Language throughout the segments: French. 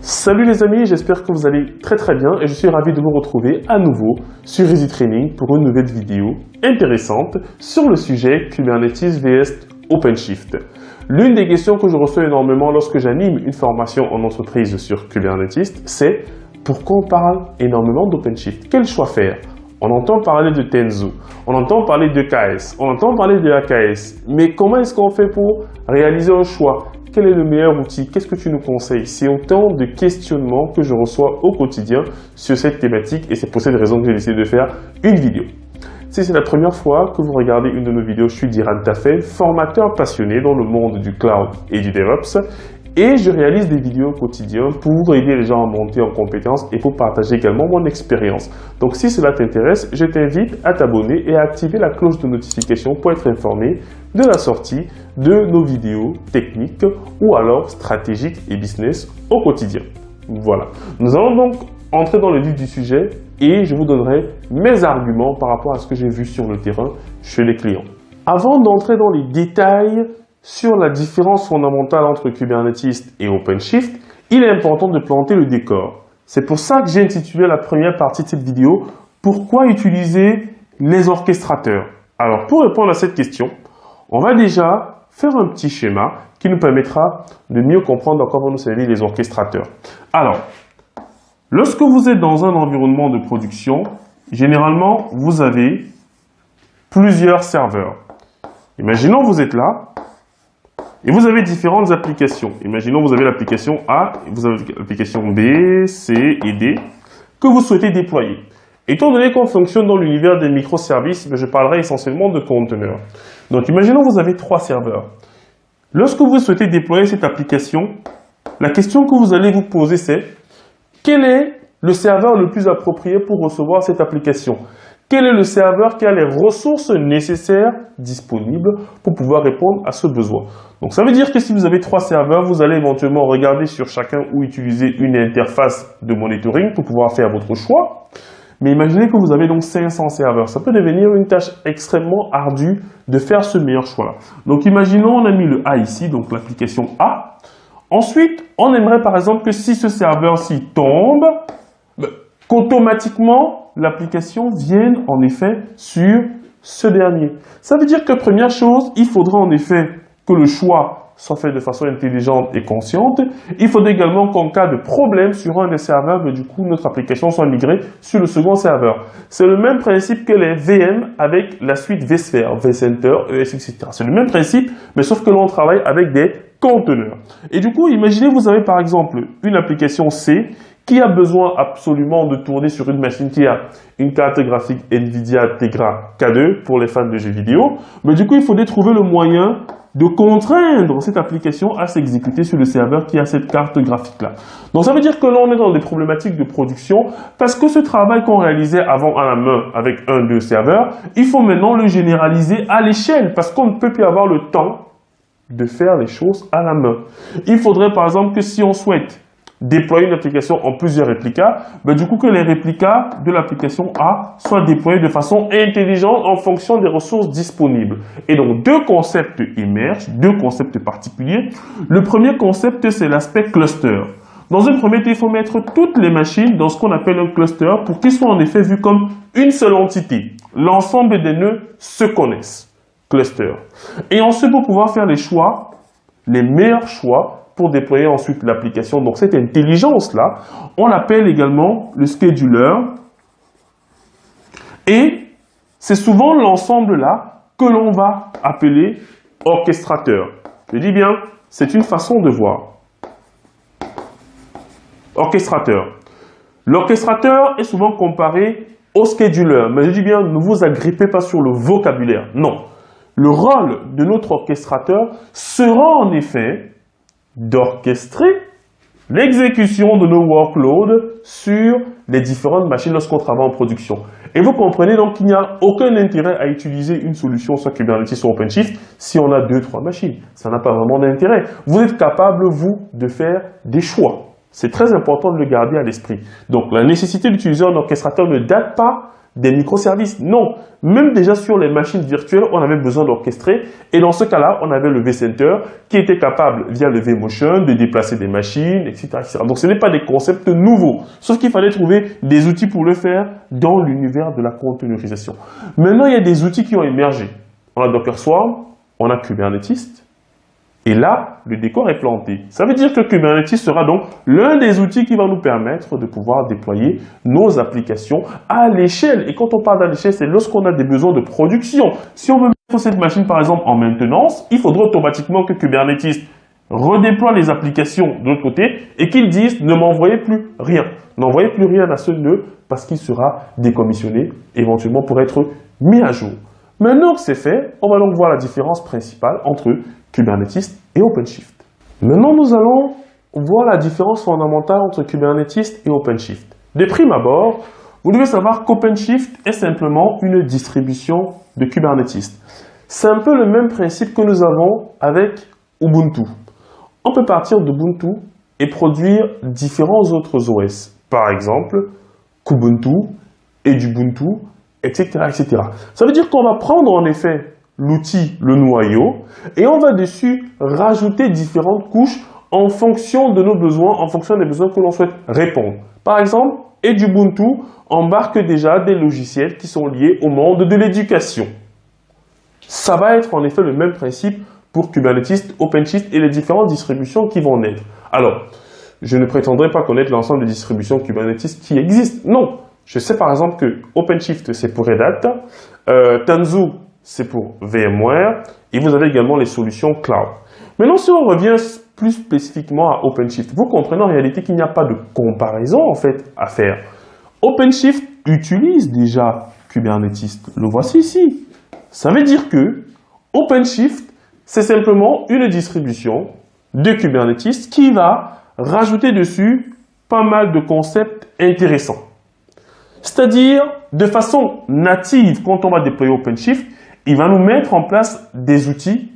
Salut les amis, j'espère que vous allez très bien et je suis ravi de vous retrouver à nouveau sur Easy Training pour une nouvelle vidéo intéressante sur le sujet Kubernetes vs OpenShift. L'une des questions que je reçois énormément lorsque j'anime une formation en entreprise sur Kubernetes, c'est pourquoi on parle énormément d'OpenShift? Quel choix faire? On entend parler de Tenzu, on entend parler de KS, on entend parler de AKS, mais comment est-ce qu'on fait pour réaliser un choix? Quel est le meilleur outil? Qu'est-ce que tu nous conseilles? C'est autant de questionnements que je reçois au quotidien sur cette thématique et c'est pour cette raison que j'ai décidé de faire une vidéo. Si c'est la première fois que vous regardez une de nos vidéos, je suis Diran Tafel, formateur passionné dans le monde du cloud et du DevOps et je réalise des vidéos au quotidien pour aider les gens à monter en compétences et pour partager également mon expérience. Donc si cela t'intéresse, je t'invite à t'abonner et à activer la cloche de notification pour être informé de la sortie de nos vidéos techniques ou alors stratégiques et business au quotidien. Voilà. Nous allons donc entrer dans le vif du sujet et je vous donnerai mes arguments par rapport à ce que j'ai vu sur le terrain chez les clients. Avant d'entrer dans les détails sur la différence fondamentale entre Kubernetes et OpenShift, il est important de planter le décor. C'est pour ça que j'ai intitulé la première partie de cette vidéo « Pourquoi utiliser les orchestrateurs ?» Alors, pour répondre à cette question, on va déjà faire un petit schéma qui nous permettra de mieux comprendre à quoi vont nous servir les orchestrateurs. Alors, lorsque vous êtes dans un environnement de production, généralement, vous avez plusieurs serveurs. Imaginons vous êtes là et vous avez différentes applications. Imaginons vous avez l'application A, vous avez l'application B, C et D que vous souhaitez déployer. Étant donné qu'on fonctionne dans l'univers des microservices, je parlerai essentiellement de conteneurs. Donc, imaginons vous avez 3 serveurs. Lorsque vous souhaitez déployer cette application, la question que vous allez vous poser, c'est quel est le serveur le plus approprié pour recevoir cette application? Quel est le serveur qui a les ressources nécessaires disponibles pour pouvoir répondre à ce besoin? Donc, ça veut dire que si vous avez 3 serveurs, vous allez éventuellement regarder sur chacun ou utiliser une interface de monitoring pour pouvoir faire votre choix. Mais imaginez que vous avez donc 500 serveurs. Ça peut devenir une tâche extrêmement ardue de faire ce meilleur choix-là. Donc, imaginons on a mis le A ici, donc l'application A. Ensuite, on aimerait par exemple que si ce serveur-ci tombe, qu'automatiquement, l'application vienne en effet sur ce dernier. Ça veut dire que première chose, il faudra en effet que le choix soit fait de façon intelligente et consciente. Il faudrait également qu'en cas de problème sur un des serveurs, du coup, notre application soit migrée sur le second serveur. C'est le même principe que les VM avec la suite vSphere, vCenter, ES, etc. C'est le même principe, mais sauf que l'on travaille avec des conteneurs. Et du coup, imaginez, vous avez par exemple une application C qui a besoin absolument de tourner sur une machine qui a une carte graphique NVIDIA Tegra K2 pour les fans de jeux vidéo. Mais du coup, il faudrait trouver le moyen de contraindre cette application à s'exécuter sur le serveur qui a cette carte graphique-là. Donc, ça veut dire que là, on est dans des problématiques de production parce que ce travail qu'on réalisait avant à la main avec 1-2 serveurs, il faut maintenant le généraliser à l'échelle parce qu'on ne peut plus avoir le temps de faire les choses à la main. Il faudrait par exemple que si on souhaite déployer une application en plusieurs réplicas, du coup que les réplicas de l'application A soient déployés de façon intelligente en fonction des ressources disponibles. Et donc, 2 concepts émergent, 2 concepts particuliers. Le premier concept, c'est l'aspect cluster. Dans un premier temps, il faut mettre toutes les machines dans ce qu'on appelle un cluster pour qu'ils soient en effet vus comme une seule entité. L'ensemble des nœuds se connaissent. Cluster. Et ensuite, pour pouvoir faire les choix, les meilleurs choix, pour déployer ensuite l'application. Donc, cette intelligence-là, on l'appelle également le scheduler. Et c'est souvent l'ensemble-là que l'on va appeler orchestrateur. Je dis bien, c'est une façon de voir. Orchestrateur. L'orchestrateur est souvent comparé au scheduler. Mais je dis bien, ne vous agrippez pas sur le vocabulaire. Non. Le rôle de notre orchestrateur sera en effet d'orchestrer l'exécution de nos workloads sur les différentes machines lorsqu'on travaille en production. Et vous comprenez donc qu'il n'y a aucun intérêt à utiliser une solution soit Kubernetes soit OpenShift si on a 2-3 machines. Ça n'a pas vraiment d'intérêt. Vous êtes capable, vous, de faire des choix. C'est très important de le garder à l'esprit. Donc, la nécessité d'utiliser un orchestrateur ne date pas des microservices. Non, même déjà sur les machines virtuelles, on avait besoin d'orchestrer. Et dans ce cas-là, on avait le vCenter qui était capable, via le vMotion, de déplacer des machines, etc., etc. Donc ce n'est pas des concepts nouveaux. Sauf qu'il fallait trouver des outils pour le faire dans l'univers de la containerisation. Maintenant, il y a des outils qui ont émergé. On a Docker Swarm, on a Kubernetes. Et là, le décor est planté. Ça veut dire que Kubernetes sera donc l'un des outils qui va nous permettre de pouvoir déployer nos applications à l'échelle. Et quand on parle à l'échelle, c'est lorsqu'on a des besoins de production. Si on veut mettre cette machine, par exemple, en maintenance, il faudra automatiquement que Kubernetes redéploie les applications de l'autre côté et qu'il dise ne m'envoyez plus rien. N'envoyez plus rien à ce nœud parce qu'il sera décommissionné éventuellement pour être mis à jour. Maintenant que c'est fait, on va donc voir la différence principale entre Kubernetes et OpenShift. Maintenant, nous allons voir la différence fondamentale entre Kubernetes et OpenShift. De prime abord, vous devez savoir qu'OpenShift est simplement une distribution de Kubernetes. C'est un peu le même principe que nous avons avec Ubuntu. On peut partir d'Ubuntu et produire différents autres OS. Par exemple, Kubuntu, Edubuntu, etc., etc. Ça veut dire qu'on va prendre en effet l'outil, le noyau, et on va dessus rajouter différentes couches en fonction de nos besoins, en fonction des besoins que l'on souhaite répondre. Par exemple, Edubuntu embarque déjà des logiciels qui sont liés au monde de l'éducation. Ça va être en effet le même principe pour Kubernetes, OpenShift et les différentes distributions qui vont naître. Alors, je ne prétendrai pas connaître l'ensemble des distributions Kubernetes qui existent. Non, je sais par exemple que OpenShift c'est pour Red Hat, Tanzu c'est pour VMware, et vous avez également les solutions cloud. Maintenant, si on revient plus spécifiquement à OpenShift, vous comprenez en réalité qu'il n'y a pas de comparaison en fait à faire. OpenShift utilise déjà Kubernetes. Le voici ici. Ça veut dire que OpenShift, c'est simplement une distribution de Kubernetes qui va rajouter dessus pas mal de concepts intéressants. C'est-à-dire, de façon native, quand on va déployer OpenShift, il va nous mettre en place des outils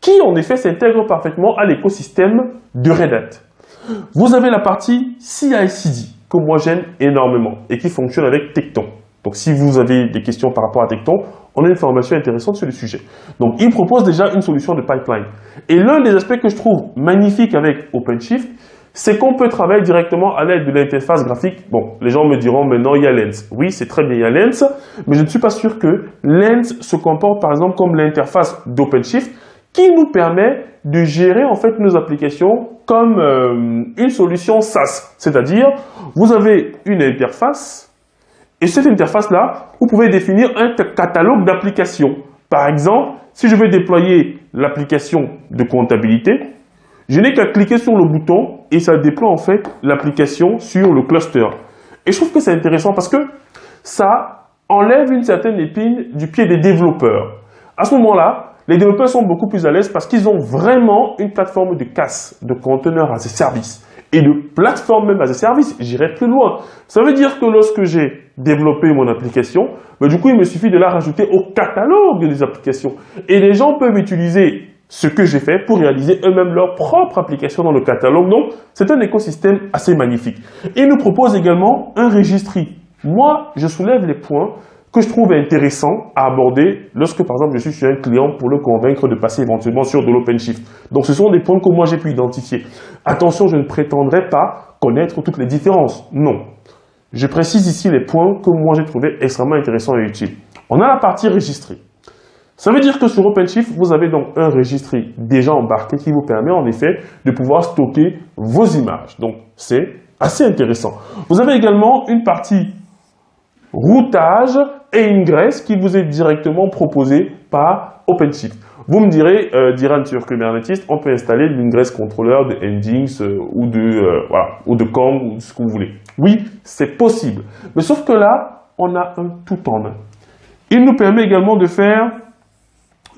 qui, en effet, s'intègrent parfaitement à l'écosystème de Red Hat. Vous avez la partie CI/CD, que moi j'aime énormément, et qui fonctionne avec Tekton. Donc, si vous avez des questions par rapport à Tekton, on a une formation intéressante sur le sujet. Donc, il propose déjà une solution de pipeline. Et l'un des aspects que je trouve magnifique avec OpenShift, c'est qu'on peut travailler directement à l'aide de l'interface graphique. Bon, les gens me diront maintenant, il y a Lens. Oui, c'est très bien, il y a Lens, mais je ne suis pas sûr que Lens se comporte par exemple comme l'interface d'OpenShift qui nous permet de gérer en fait nos applications comme une solution SaaS. C'est-à-dire, vous avez une interface et cette interface-là, vous pouvez définir un catalogue d'applications. Par exemple, si je veux déployer l'application de comptabilité, je n'ai qu'à cliquer sur le bouton et ça déploie en fait l'application sur le cluster. Et je trouve que c'est intéressant parce que ça enlève une certaine épine du pied des développeurs. À ce moment-là, les développeurs sont beaucoup plus à l'aise parce qu'ils ont vraiment une plateforme de CaaS, de conteneur as a service. Et de plateforme même as a service, j'irai plus loin. Ça veut dire que lorsque j'ai développé mon application, du coup, il me suffit de la rajouter au catalogue des applications. Et les gens peuvent utiliser ce que j'ai fait pour réaliser eux-mêmes leur propre application dans le catalogue. Donc, c'est un écosystème assez magnifique. Il nous propose également un registry. Moi, je soulève les points que je trouve intéressants à aborder lorsque, par exemple, je suis sur un client pour le convaincre de passer éventuellement sur de l'OpenShift. Donc, ce sont des points que moi, j'ai pu identifier. Attention, je ne prétendrai pas connaître toutes les différences. Non. Je précise ici les points que moi, j'ai trouvé extrêmement intéressants et utiles. On a la partie registry. Ça veut dire que sur OpenShift, vous avez donc un registry déjà embarqué qui vous permet en effet de pouvoir stocker vos images. Donc, c'est assez intéressant. Vous avez également une partie routage et ingress qui vous est directement proposée par OpenShift. Vous me direz, d'Iran sur Kubernetes, on peut installer l'ingress controller de Nginx ou de Kong ou ce que vous voulez. Oui, c'est possible. Mais sauf que là, on a un tout en un. Il nous permet également de faire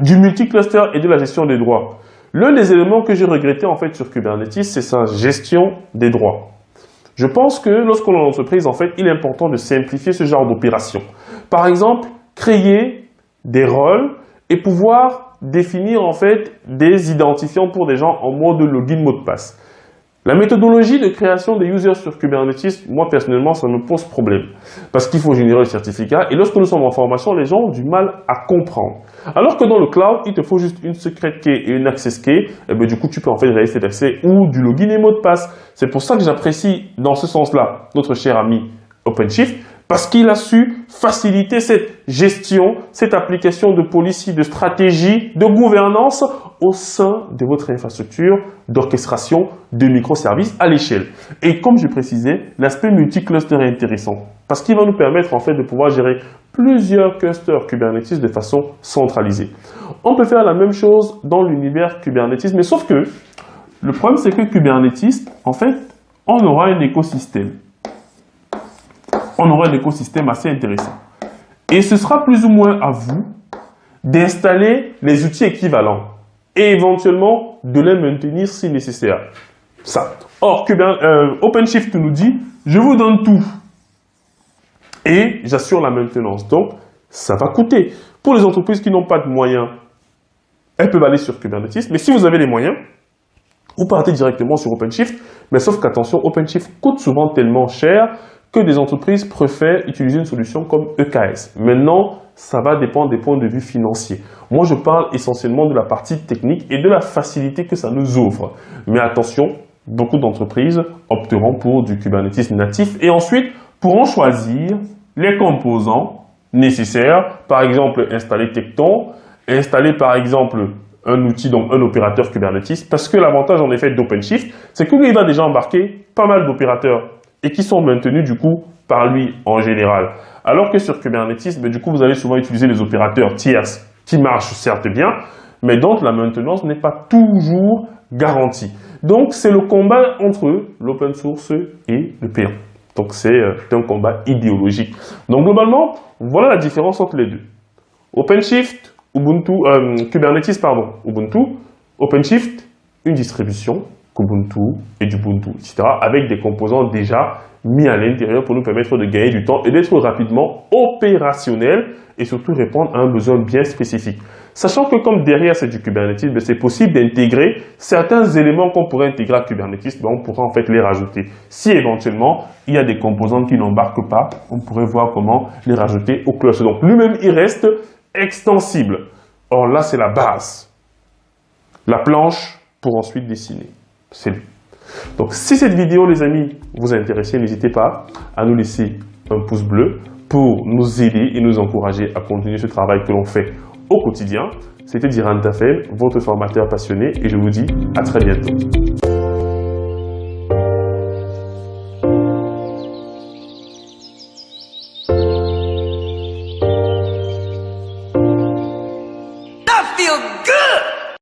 du multi-cluster et de la gestion des droits. L'un des éléments que j'ai regretté en fait sur Kubernetes, c'est sa gestion des droits. Je pense que lorsqu'on est en entreprise, en fait, il est important de simplifier ce genre d'opération. Par exemple, créer des rôles et pouvoir définir en fait des identifiants pour des gens en mode login, mot de passe. La méthodologie de création des users sur Kubernetes, moi personnellement, ça me pose problème. Parce qu'il faut générer le certificat et lorsque nous sommes en formation, les gens ont du mal à comprendre. Alors que dans le cloud, il te faut juste une secret key et une access key. Et bien, du coup, tu peux en fait réaliser cet accès ou du login et mot de passe. C'est pour ça que j'apprécie dans ce sens-là notre cher ami OpenShift, parce qu'il a su faciliter cette gestion, cette application de policy, de stratégie, de gouvernance au sein de votre infrastructure d'orchestration de microservices à l'échelle. Et comme je précisais, l'aspect multi-cluster est intéressant parce qu'il va nous permettre en fait de pouvoir gérer plusieurs clusters Kubernetes de façon centralisée. On peut faire la même chose dans l'univers Kubernetes, mais sauf que le problème c'est que Kubernetes, en fait, on aura un écosystème. On aura un écosystème assez intéressant. Et ce sera plus ou moins à vous d'installer les outils équivalents et éventuellement de les maintenir si nécessaire. Ça. Or, OpenShift nous dit, je vous donne tout et j'assure la maintenance. Donc, ça va coûter. Pour les entreprises qui n'ont pas de moyens, elles peuvent aller sur Kubernetes. Mais si vous avez les moyens, vous partez directement sur OpenShift. Mais sauf qu'attention, OpenShift coûte souvent tellement cher que des entreprises préfèrent utiliser une solution comme EKS. Maintenant, ça va dépendre des points de vue financiers. Moi, je parle essentiellement de la partie technique et de la facilité que ça nous offre. Mais attention, beaucoup d'entreprises opteront pour du Kubernetes natif et ensuite pourront choisir les composants nécessaires. Par exemple, installer Tekton, installer par exemple un outil, donc un opérateur Kubernetes. Parce que l'avantage en effet d'OpenShift, c'est qu'il va déjà embarquer pas mal d'opérateurs et qui sont maintenus du coup par lui en général. Alors que sur Kubernetes, du coup, vous allez souvent utiliser les opérateurs tierces qui marchent certes bien, mais dont la maintenance n'est pas toujours garantie. Donc, c'est le combat entre l'open source et le payant. Donc, c'est un combat idéologique. Donc, globalement, voilà la différence entre les deux. OpenShift, Kubernetes, Ubuntu, OpenShift, une distribution, Kubuntu et du Ubuntu, etc., avec des composants déjà mis à l'intérieur pour nous permettre de gagner du temps et d'être rapidement opérationnel et surtout répondre à un besoin bien spécifique. Sachant que comme derrière c'est du Kubernetes, c'est possible d'intégrer certains éléments qu'on pourrait intégrer à Kubernetes, on pourra en fait les rajouter. Si éventuellement il y a des composants qui n'embarquent pas, on pourrait voir comment les rajouter au cluster. Donc lui-même il reste extensible. Or là c'est la base, la planche pour ensuite dessiner. C'est lui. Donc, si cette vidéo, les amis, vous a intéressé, n'hésitez pas à nous laisser un pouce bleu pour nous aider et nous encourager à continuer ce travail que l'on fait au quotidien. C'était Diran Tafel, votre formateur passionné, et je vous dis à très bientôt.